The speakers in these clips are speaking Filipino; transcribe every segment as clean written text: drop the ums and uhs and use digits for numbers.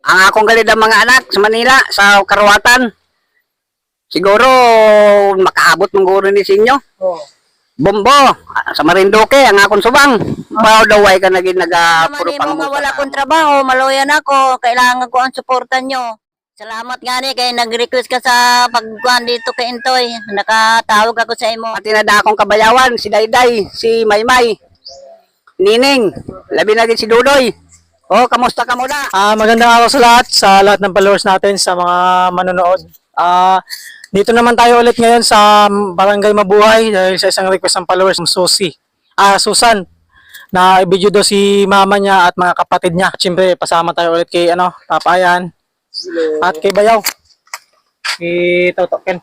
Ang akong galid ang mga anak sa Manila, sa Karuwatan. Siguro makaabot ng guro ni sinyo. Oh. Bombo, sa Marinduque, ang akong subang. Bao daw ay ka naging Naman nagapuro mo pang nga wala akong trabaho, maluyan ako, kailangan ko ang suporta nyo. Salamat gani kay nag-request ka sa pagkuhan dito kay Intoy. Nakatawag ako sa imo. Pati na akong kabayawan, si Dayday, si Maymay, Nining, labi na din si Dudoy. Oh, kamusta ka muna? Magandang araw sa lahat ng followers natin, sa mga manonood. Dito naman tayo ulit ngayon sa Barangay Mabuhay dahil sa isang request ng followers ng Susan na i-video daw si mama niya at mga kapatid niya. At syempre, pasama tayo ulit kay Tapayan at kay Bayaw. Si Totoken.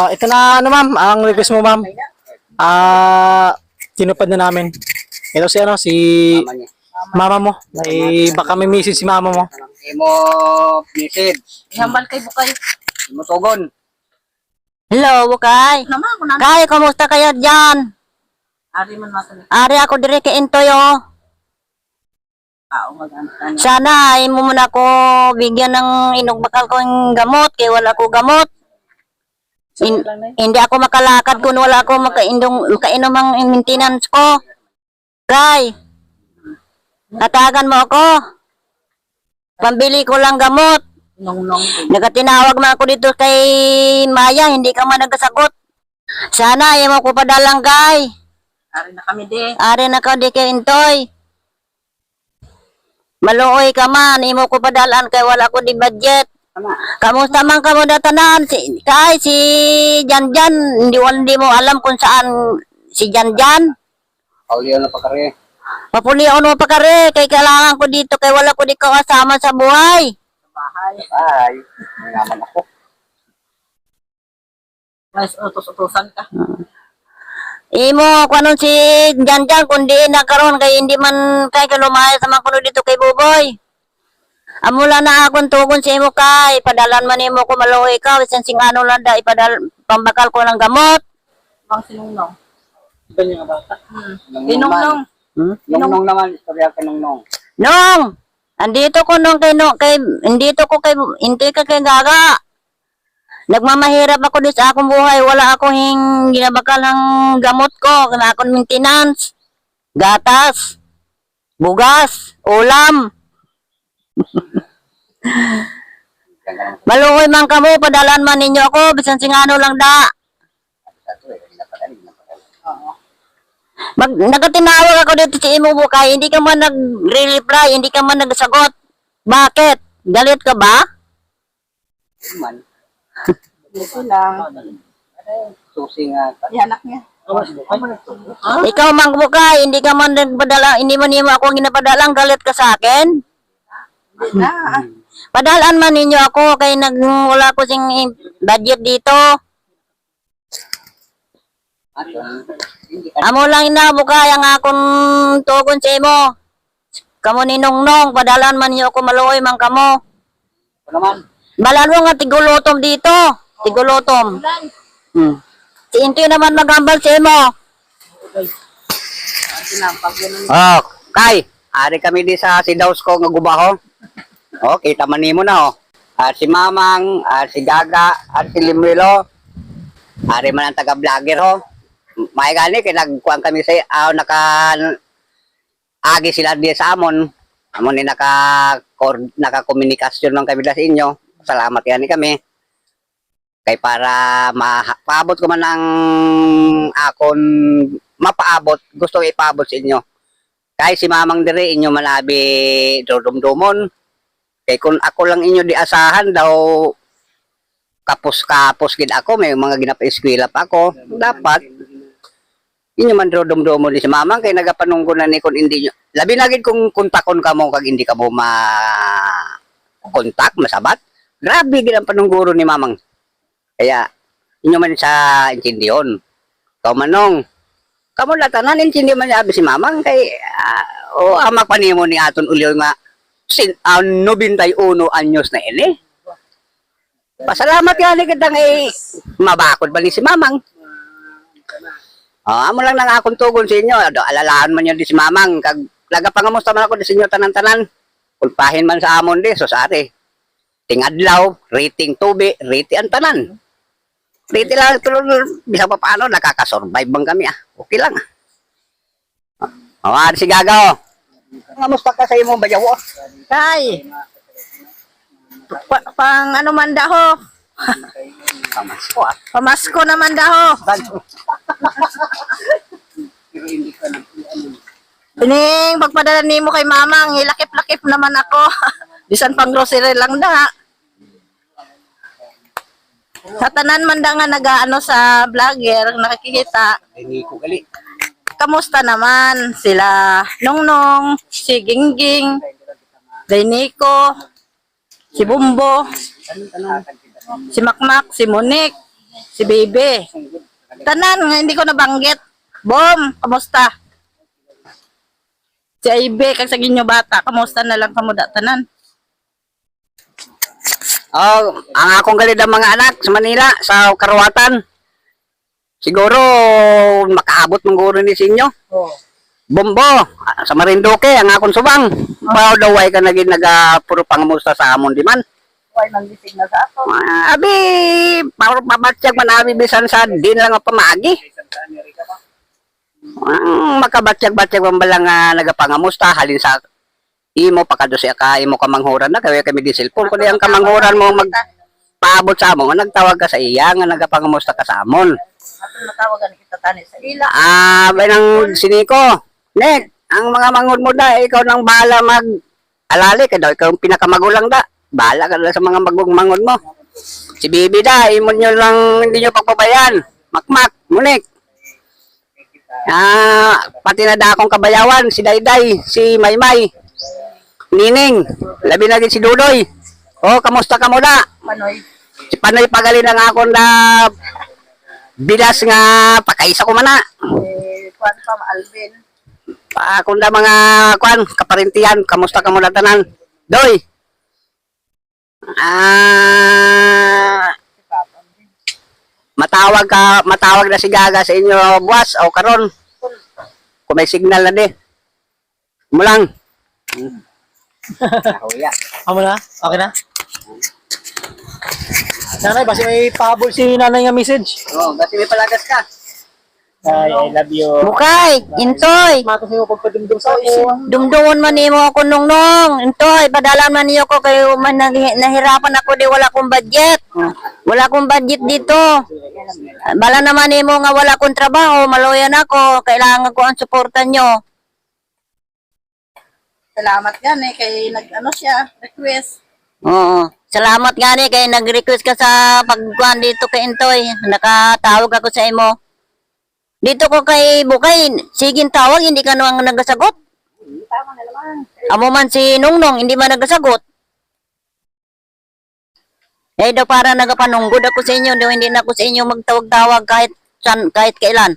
Ito na ma'am, ang request mo ma'am. Tinupad na namin. Ito si mama mo. Baka may message si mama mo. Imo message. Ihambal kay Bukay. Imo tugon. Hello, Bukay. Kay, kumusta kayo dyan? Ari ako dire kay Intoy, oh. Sana ay mo muna ako bigyan ng inugbakal ko ng gamot kay wala ko gamot. Hindi ako makalakad kung wala ako makainom ang maintenance ko. Kay, tatagan mo ako. Pambili ko lang gamot. Nagatinawag man ako dito kay Maya, hindi ka man nagkasagot. Sana ay mo ko padalang kay. Ari na ka di kay Intoy. Maluoy ka man, imo ko padalaan kay wala ko di budget. Kamusta man ka mo datanan? Si Janjan, hindi mo alam kung saan si Janjan. Pauliw na pakare. Papulion mo pa kare, kay kailangan ko dito, kay wala ko di ka kasama sa buhay. Ay, may naman ako. Mas utos-utosan ka. Imo, kung anong si Janjan, kundi nakaroon, kay hindi man kay kalumaya sa mga kuno dito kay Buboy. Amula na akong tugon si imo kay, padalan man imo ko maluoy ka, isang singano lang da, pambakal ko ng gamot. Bang sinungnong. Iba niya nga bata. Sinungnong. Nung naman, istorya ka nung. Nong, andito ko nung andito ko kay, hindi ka kay Gaga. Nagmamahirap ako dito sa akong buhay. Wala akong ginabakal ng gamot ko. Kaya akong maintenance. Gatas. Bugas. Ulam. Maluoy man kamo. Padalan man ninyo ako. Bisan singano lang da. Nagatinawag ako dito si Imo Bukay. Hindi ka man nag-reply. Hindi ka man nagsagot. Bakit? Galit ka ba? Man, Ito lang. susi nga. Ihanak niya. Ikaw Mang Bukay, hindi ka man nagpadala, hindi man nimo ako ginapadalang, galit ka sa akin. Hindi na. Padalaan man ninyo ako kay wala ko sing budget dito. Amo lang ina Bukay ang akong tugon sa imo. Kamo ni Nongnong, padalaan man niyo ako maluoy man kamo. Ano naman? Balan mo nga tigulotom dito. Tigulotom. Si Intoy naman magambal sa imo. Oh, kay, ari kami di sa Sidaws ko nga gubaho. Oh, kita man nimo na oh. Si Mamang, si Gaga, si Limrilo. Ari man ang taga-vlogger ho. May gani kay nagkuan kami sa agi sila di sa amon. Amon ni naka-komunikasyon man kami sa inyo. Salamat yani kami. Kay para mapaabot ko man ang akon mapaabot, gusto ko ipaabot sa inyo. Kay si Mamang dire inyo malabi dumdumon. Kay kung ako lang inyo di asahan daw kapos gid ako, may mga ginapa-eskwela pa ako. Dapat inyo man dumdumon di si Mamang kay nagapanungkunan ni kun hindi nyo. Labi na gid kung kontakon ka mo kag hindi ka mo kontak masabat. Grabe gid ang panungguro ni Mamang. Kaya, inyo man sa intindiyon. Ikaw manong, kamo latanan, intindi man niya si Mamang, kay, amak pa niyo ni aton uliw nga, 91 anyos na ini. Pasalamat yan, kitang mabakod ba ni si Mamang? Amo lang nang akong tugon sa inyo, alalaan man yun di si Mamang, kag laga pangamusta man ako di sa inyo tanan-tanan. Ulpahin man sa amon di, so sari. Tingadlaw, rating tubi, rating ang tanan. Rating lang, bisa pa paano, nakakasurvive bang kami Okay lang si Gagaw. Kamusta ka sa imong bayaw? Kay. Pang ano man daho. Pamasko Pamasko naman daho. Pining, pagpadala nimo kay mamang, hilakip-lakip naman ako. Bisan pang grocery lang da. Sa tanan man da nga nag-ano sa vlogger, nakikita. Hindi ko gali. Kamusta naman sila Nongnong, si Gingging, Dainiko, si Bumbo, si Makmak, si Monique, si Bebe. Tanan nga hindi ko nabanggit. Bom, kamusta? Si Aibe, kag sa ginyo bata, kamusta na lang kamuda tanan? Ang akong galid ang mga anak sa Manila, sa Karawatan. Siguro, makaabot ng guro ni sinyo. Bombo, sa Marinduque, ang akong subang. Bao daw ay ka naging puro pangamusta sa amon di man. Why nang bisig na sa ako? Abi, pabatsyag man abi bisan sa din lang ang pamagi. Makabatsyag-batsyag man balang nagapangamusta, halin sa imo pakadosi ka, imo kamanghuran na, kaya kami di cellphone. Kundi ang kamanghuran mo magpaabot sa amon, nagtawag ka sa iya, nga nagapangamusta ka sa amon. Ato natawagan kita tani sa ila. Bay ng siniko. Nek, ang mga mangod mo da, ikaw nang bahala mag-alali ka daw. Ikaw ang pinakamagulang da. Bahala ka sa mga mangod mo. Si Bibi da, imon nyo lang, hindi nyo papabayan. Makmak, Munik. Pati na da akong kabayawan, si Dayday, si Maymay, Nining, labi na din si Dudoy. Kamusta ka mo da? Panoy. Si Panoy pagalin ang akong da bidas nga pakaisa ko mana. Kwan pa Alvin. Kung da mga kaparintiyan, kamusta ka muna tanan? Doy. Matawag na si Gaga sa inyo buwas o karon. Kung may signal na di. Mulang. Amo na? Okay na? Nanay, basi may pahabol si nanay nga message. Bati may palagas ka. Ay, I love you. Bukay, Intoy, Mato sa'yo pagpadumdum sa ako. dumdungon man nimo ako Nongnong. Intoy, padalan man niyo ko kayo man nahirapan ako di wala akong budget. Wala akong budget dito. Bala naman nimo nga wala akong trabaho, maloyan ako, kailangan ko ang suporta nyo. Salamat yan kay nag-ano siya, request. Oo. Salamat nga ni kay nag-request ka sa pagkuhan dito kay Intoy. Nakatawag ako sa imo. Dito ko kay Bukay, siging tawag, hindi ka naman nagasagot. Tama na naman. Amo man si Nongnong, hindi man nagasagot. Daw para nagapanunggod ako sa inyo, hindi na ako sa inyo magtawag-tawag kahit kailan.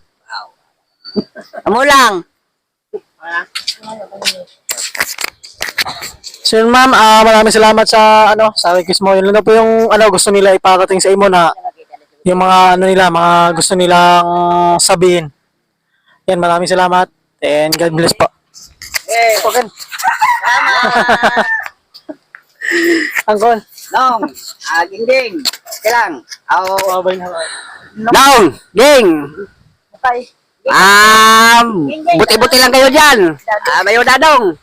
Amo lang. So yun ma'am, maraming salamat sa sa request mo. Yun lang po yung gusto nila iparating sa imo na yung mga mga gusto nilang sabihin. Yan, maraming salamat and God bless po. Okay. Angkol. Nong, Gingging. Kailang. Babay na. Nong, Ging. Okay. Buti-buti lang kayo dyan. Bayo dadong.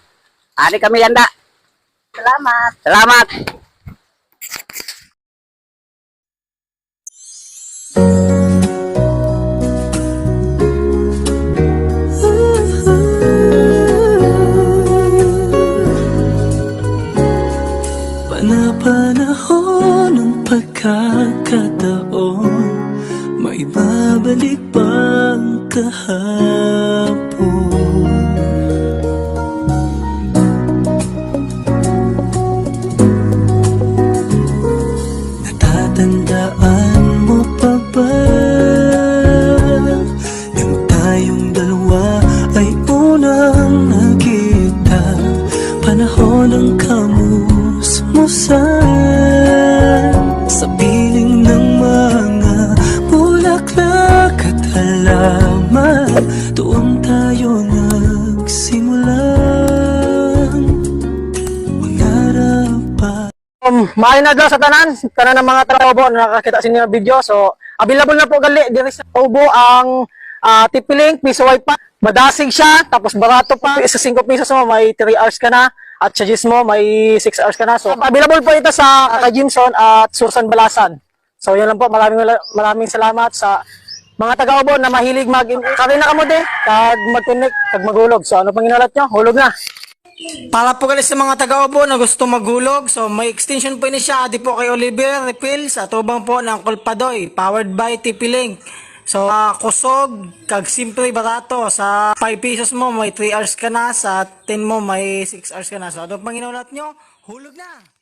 Ani kami yanda. Salamat. Salamat. Panahon ng pagkakataon, may babalik bang kahapon? Natatandaan mo pa ba nang tayong dalawa ay unang nakita? Panahon ng kamusmusan sa piling ng mga bulaklak at halaman. Doon tayo nagsimulang maayo na daw sa tanan ng mga taga-ubo na nakakita sa inyo video. So, available na po gali diri sa ubo ang TP-Link, piso wifi. Madasig siya, tapos barato pa. Sa 5 pesos mo, may 3 hours ka na. At sa Gis mo, may 6 hours ka na. So, available po ito sa Jimson at Sursan Balasan. So, yun lang po. Maraming salamat sa mga taga-ubo na mahilig karina ka mo din, kag mag-connect, kag magulog. So, ano pang inalat nyo? Hulog na. Para po guys sa mga taga-ubo na gusto magulog, so may extension po ini siya. Adi po kay Oliver Refill sa tubang po ng Colpadoy, powered by TP-Link. So, kusog, kag simple barato. Sa 5 pesos mo, may 3 hours ka na. Sa 10 mo, may 6 hours ka na. So, ano pang inulat nyo? Hulog na!